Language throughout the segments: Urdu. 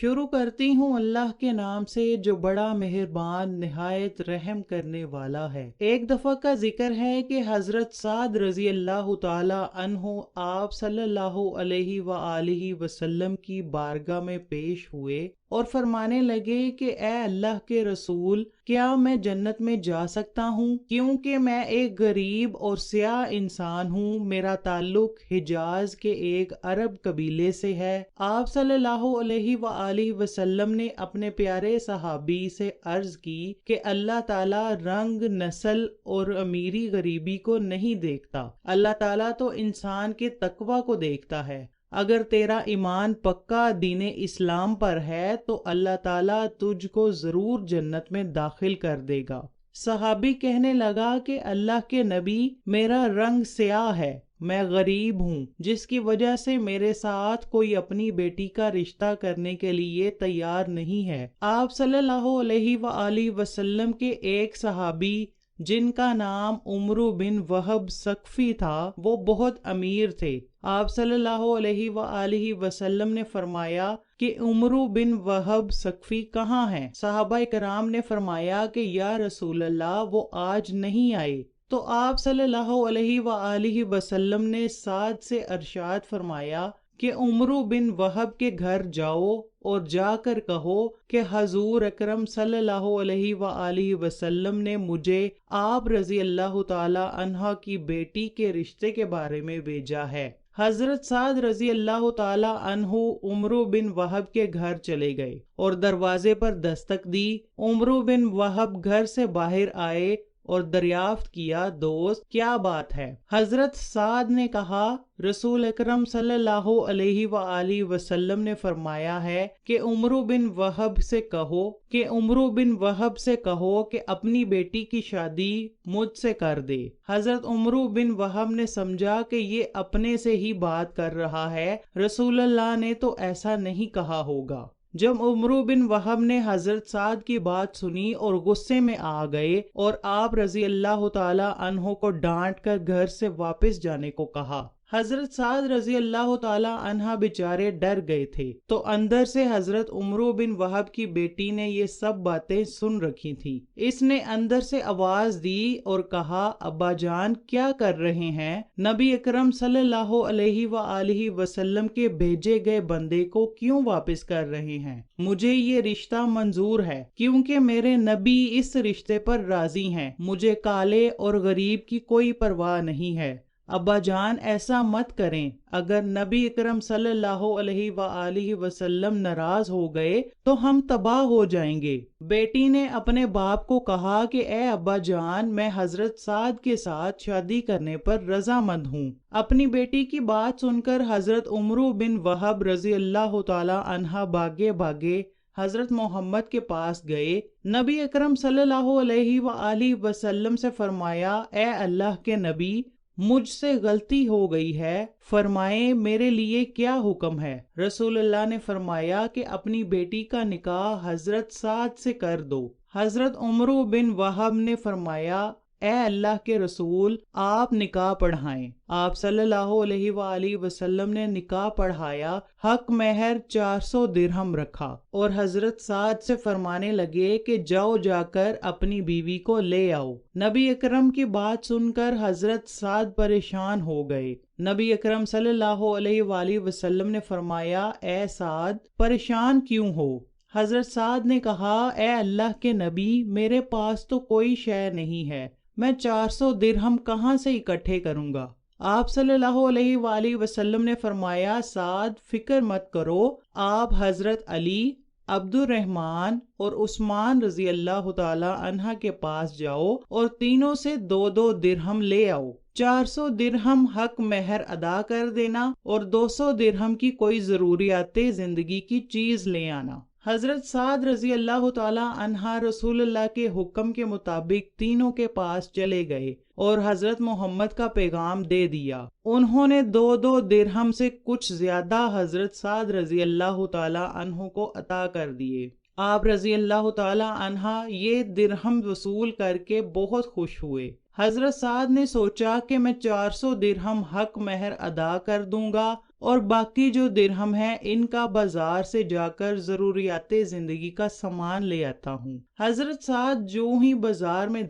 شروع کرتی ہوں اللہ کے نام سے جو بڑا مہربان نہایت رحم کرنے والا ہے۔ ایک دفعہ کا ذکر ہے کہ حضرت سعد رضی اللہ تعالی عنہ آپ صلی اللہ علیہ وآلہ وسلم کی بارگاہ میں پیش ہوئے اور فرمانے لگے کہ اے اللہ کے رسول، کیا میں جنت میں جا سکتا ہوں؟ کیونکہ میں ایک غریب اور سیاہ انسان ہوں، میرا تعلق حجاز کے ایک عرب قبیلے سے ہے۔ آپ صلی اللہ علیہ وآلہ وسلم نے اپنے پیارے صحابی سے عرض کی کہ اللہ تعالیٰ رنگ، نسل اور امیری غریبی کو نہیں دیکھتا، اللہ تعالیٰ تو انسان کے تقوی کو دیکھتا ہے۔ اگر تیرا ایمان پکا دین اسلام پر ہے تو اللہ تعالیٰ تجھ کو ضرور جنت میں داخل کر دے گا۔ صحابی کہنے لگا کہ اللہ کے نبی، میرا رنگ سیاہ ہے، میں غریب ہوں، جس کی وجہ سے میرے ساتھ کوئی اپنی بیٹی کا رشتہ کرنے کے لیے تیار نہیں ہے۔ آپ صلی اللہ علیہ وآلہ وسلم کے ایک صحابی جن کا نام عمرو بن وہب ثقفی تھا، وہ بہت امیر تھے۔ آپ صلی اللہ علیہ وآلہ وسلم نے فرمایا کہ عمرو بن وہب ثقفی کہاں ہیں؟ صحابہ کرام نے فرمایا کہ یا رسول اللہ، وہ آج نہیں آئے۔ تو آپ صلی اللہ علیہ وآلہ وسلم نے سعد سے ارشاد فرمایا کہ عمرو بن وہب کے گھر جاؤ اور جا کر کہو کہ حضور اکرم صلی اللہ علیہ وآلہ وسلم نے مجھے آپ رضی اللہ تعالی عنہ کی بیٹی کے رشتے کے بارے میں بھیجا ہے۔ حضرت سعد رضی اللہ تعالی عنہ عمرو بن وہب کے گھر چلے گئے اور دروازے پر دستک دی۔ عمرو بن وہب گھر سے باہر آئے اور دریافت کیا، دوست کیا بات ہے؟ حضرت سعد نے کہا، رسول اکرم صلی اللہ علیہ وآلہ وسلم نے فرمایا ہے کہ عمرو بن وہب سے کہو کہ اپنی بیٹی کی شادی مجھ سے کر دے۔ حضرت عمرو بن وہب نے سمجھا کہ یہ اپنے سے ہی بات کر رہا ہے، رسول اللہ نے تو ایسا نہیں کہا ہوگا۔ جب عمرو بن وہب نے حضرت سعد کی بات سنی اور غصے میں آ گئے اور آپ رضی اللہ تعالی عنہ کو ڈانٹ کر گھر سے واپس جانے کو کہا۔ حضرت سعد رضی اللہ تعالی عنہ بیچارے ڈر گئے تھے، تو اندر سے حضرت عمرو بن وہب کی بیٹی نے یہ سب باتیں سن رکھی تھی۔ اس نے اندر سے آواز دی اور کہا، ابا جان کیا کر رہے ہیں؟ نبی اکرم صلی اللہ علیہ وآلہ وسلم کے بھیجے گئے بندے کو کیوں واپس کر رہے ہیں؟ مجھے یہ رشتہ منظور ہے کیونکہ میرے نبی اس رشتے پر راضی ہیں، مجھے کالے اور غریب کی کوئی پرواہ نہیں ہے۔ ابا جان ایسا مت کریں، اگر نبی اکرم صلی اللہ علیہ وآلہ وسلم ناراض ہو گئے تو ہم تباہ ہو جائیں گے۔ بیٹی نے اپنے باپ کو کہا کہ اے ابا جان، میں حضرت سعد کے ساتھ شادی کرنے پر رضامند ہوں۔ اپنی بیٹی کی بات سن کر حضرت عمرو بن وہب رضی اللہ تعالی عنہ بھاگے حضرت محمد کے پاس گئے۔ نبی اکرم صلی اللہ علیہ وآلہ وسلم سے فرمایا، اے اللہ کے نبی، مجھ سے غلطی ہو گئی ہے، فرمائیں میرے لیے کیا حکم ہے؟ رسول اللہ نے فرمایا کہ اپنی بیٹی کا نکاح حضرت سعد سے کر دو۔ حضرت عمرو بن وہب نے فرمایا، اے اللہ کے رسول، آپ نکاح پڑھائیں۔ آپ صلی اللہ علیہ وآلہ وسلم نے نکاح پڑھایا، حق مہر 400 درہم رکھا اور حضرت سعد سے فرمانے لگے کہ جاؤ جا کر اپنی بیوی کو لے آؤ۔ نبی اکرم کی بات سن کر حضرت سعد پریشان ہو گئے۔ نبی اکرم صلی اللہ علیہ وآلہ وسلم نے فرمایا، اے سعد پریشان کیوں ہو؟ حضرت سعد نے کہا، اے اللہ کے نبی، میرے پاس تو کوئی شے نہیں ہے، میں 400 درہم کہاں سے اکٹھے کروں گا؟ آپ صلی اللہ علیہ وآلہ وسلم نے فرمایا، سعد فکر مت کرو، آپ حضرت علی، عبد الرحمن اور عثمان رضی اللہ تعالی عنہ کے پاس جاؤ اور تینوں سے 2 درہم لے آؤ۔ 400 درہم حق مہر ادا کر دینا اور 200 درہم کی کوئی ضروریات زندگی کی چیز لے آنا۔ حضرت سعد رضی اللہ تعالی عنہ رسول اللہ کے حکم کے مطابق تینوں کے پاس چلے گئے اور حضرت محمد کا پیغام دے دیا۔ انہوں نے 2 درہم سے کچھ زیادہ حضرت سعد رضی اللہ تعالی عنہ کو عطا کر دیے۔ آپ رضی اللہ تعالی عنہ یہ درہم وصول کر کے بہت خوش ہوئے۔ حضرت سعد نے سوچا کہ میں 400 درہم حق مہر ادا کر دوں گا اور باقی جو درہم ہے ان کا بازار سے جا کر ضروریات زندگی کا سامان لے آتا ہوں۔ حضرت سعد جو ہی بازار میں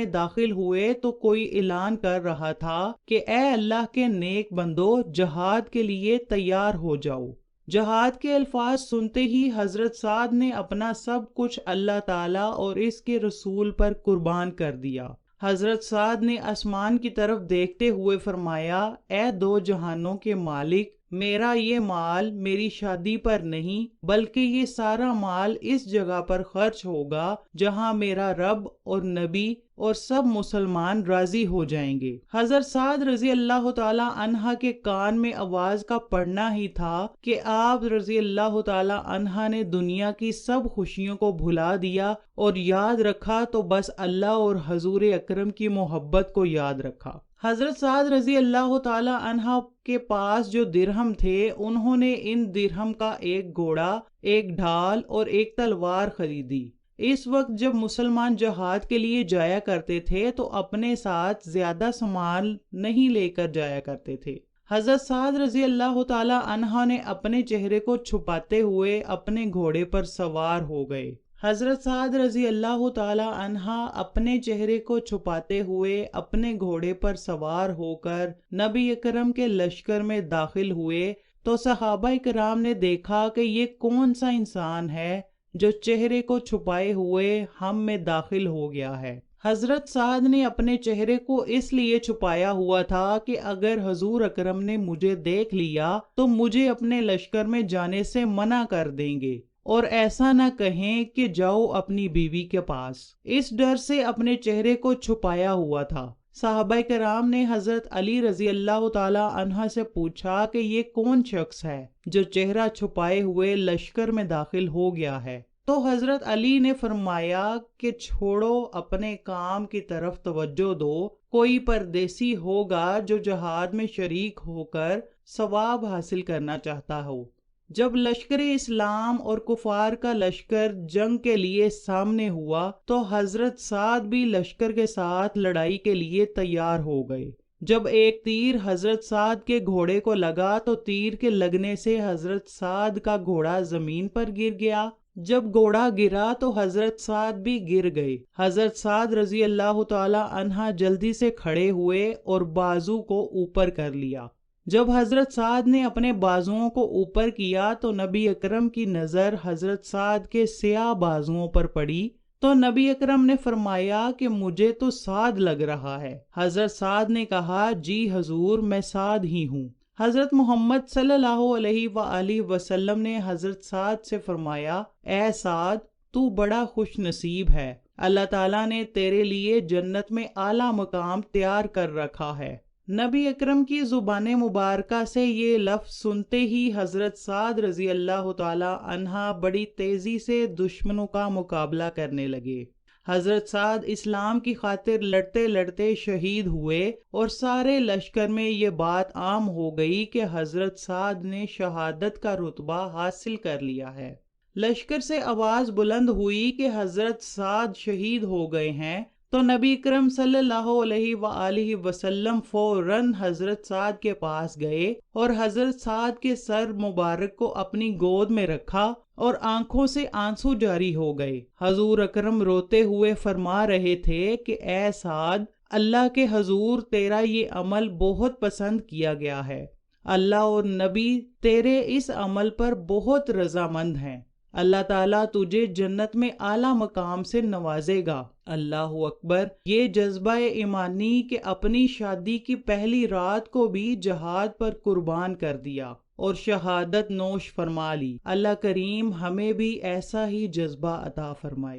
داخل ہوئے تو کوئی اعلان کر رہا تھا کہ اے اللہ کے نیک بندو، جہاد کے لیے تیار ہو جاؤ۔ جہاد کے الفاظ سنتے ہی حضرت سعد نے اپنا سب کچھ اللہ تعالیٰ اور اس کے رسول پر قربان کر دیا۔ حضرت سعد نے آسمان کی طرف دیکھتے ہوئے فرمایا، اے دو جہانوں کے مالک، میرا یہ مال میری شادی پر نہیں بلکہ یہ سارا مال اس جگہ پر خرچ ہوگا جہاں میرا رب اور نبی اور سب مسلمان راضی ہو جائیں گے۔ حضرت سعد رضی اللہ تعالی عنہ کے کان میں آواز کا پڑنا ہی تھا کہ آپ رضی اللہ تعالی عنہ نے دنیا کی سب خوشیوں کو بھلا دیا اور یاد رکھا تو بس اللہ اور حضور اکرم کی محبت کو یاد رکھا۔ حضرت سعد رضی اللہ تعالی عنہ کے پاس جو درہم تھے، انہوں نے ان درہم کا ایک گھوڑا، ایک ڈھال اور ایک تلوار خریدی۔ اس وقت جب مسلمان جہاد کے لیے جایا کرتے تھے تو اپنے ساتھ زیادہ سامان نہیں لے کر جایا کرتے تھے۔ حضرت سعد رضی اللہ تعالی عنہ نے اپنے چہرے کو چھپاتے ہوئے اپنے گھوڑے پر سوار ہو گئے۔ حضرت سعد رضی اللہ تعالی عنہ اپنے چہرے کو چھپاتے ہوئے اپنے گھوڑے پر سوار ہو کر نبی اکرم کے لشکر میں داخل ہوئے تو صحابہ کرام نے دیکھا کہ یہ کون سا انسان ہے جو چہرے کو چھپائے ہوئے ہم میں داخل ہو گیا ہے۔ حضرت سعد نے اپنے چہرے کو اس لیے چھپایا ہوا تھا کہ اگر حضور اکرم نے مجھے دیکھ لیا تو مجھے اپنے لشکر میں جانے سے منع کر دیں گے اور ایسا نہ کہیں کہ جاؤ اپنی بیوی کے پاس۔ اس ڈر سے اپنے چہرے کو چھپایا ہوا تھا۔ صحابہ کرام نے حضرت علی رضی اللہ تعالی عنہ سے پوچھا کہ یہ کون شخص ہے جو چہرہ چھپائے ہوئے لشکر میں داخل ہو گیا ہے؟ تو حضرت علی نے فرمایا کہ چھوڑو، اپنے کام کی طرف توجہ دو، کوئی پردیسی ہوگا جو جہاد میں شریک ہو کر ثواب حاصل کرنا چاہتا ہو۔ جب لشکر اسلام اور کفار کا لشکر جنگ کے لیے سامنے ہوا تو حضرت سعد بھی لشکر کے ساتھ لڑائی کے لیے تیار ہو گئے۔ جب ایک تیر حضرت سعد کے گھوڑے کو لگا تو تیر کے لگنے سے حضرت سعد کا گھوڑا زمین پر گر گیا۔ جب گھوڑا گرا تو حضرت سعد بھی گر گئے۔ حضرت سعد رضی اللہ تعالی عنہ جلدی سے کھڑے ہوئے اور بازو کو اوپر کر لیا۔ جب حضرت سعد نے اپنے بازوؤں کو اوپر کیا تو نبی اکرم کی نظر حضرت سعد کے سیاہ بازوؤں پر پڑی تو نبی اکرم نے فرمایا کہ مجھے تو سعد لگ رہا ہے۔ حضرت سعد نے کہا، جی حضور، میں سعد ہی ہوں۔ حضرت محمد صلی اللہ علیہ وآلہ وسلم نے حضرت سعد سے فرمایا، اے سعد، تو بڑا خوش نصیب ہے، اللہ تعالیٰ نے تیرے لیے جنت میں اعلیٰ مقام تیار کر رکھا ہے۔ نبی اکرم کی زبان مبارکہ سے یہ لفظ سنتے ہی حضرت سعد رضی اللہ تعالی عنہ بڑی تیزی سے دشمنوں کا مقابلہ کرنے لگے۔ حضرت سعد اسلام کی خاطر لڑتے لڑتے شہید ہوئے اور سارے لشکر میں یہ بات عام ہو گئی کہ حضرت سعد نے شہادت کا رتبہ حاصل کر لیا ہے۔ لشکر سے آواز بلند ہوئی کہ حضرت سعد شہید ہو گئے ہیں تو نبی اکرم صلی اللہ علیہ وآلہ وسلم فوراً حضرت سعد کے پاس گئے اور حضرت سعد کے سر مبارک کو اپنی گود میں رکھا اور آنکھوں سے آنسو جاری ہو گئے۔ حضور اکرم روتے ہوئے فرما رہے تھے کہ اے سعد، اللہ کے حضور تیرا یہ عمل بہت پسند کیا گیا ہے، اللہ اور نبی تیرے اس عمل پر بہت رضامند ہیں، اللہ تعالیٰ تجھے جنت میں اعلیٰ مقام سے نوازے گا۔ اللہ اکبر۔ یہ جذبہ ایمانی کہ اپنی شادی کی پہلی رات کو بھی جہاد پر قربان کر دیا اور شہادت نوش فرما لی۔ اللہ کریم ہمیں بھی ایسا ہی جذبہ عطا فرمائے۔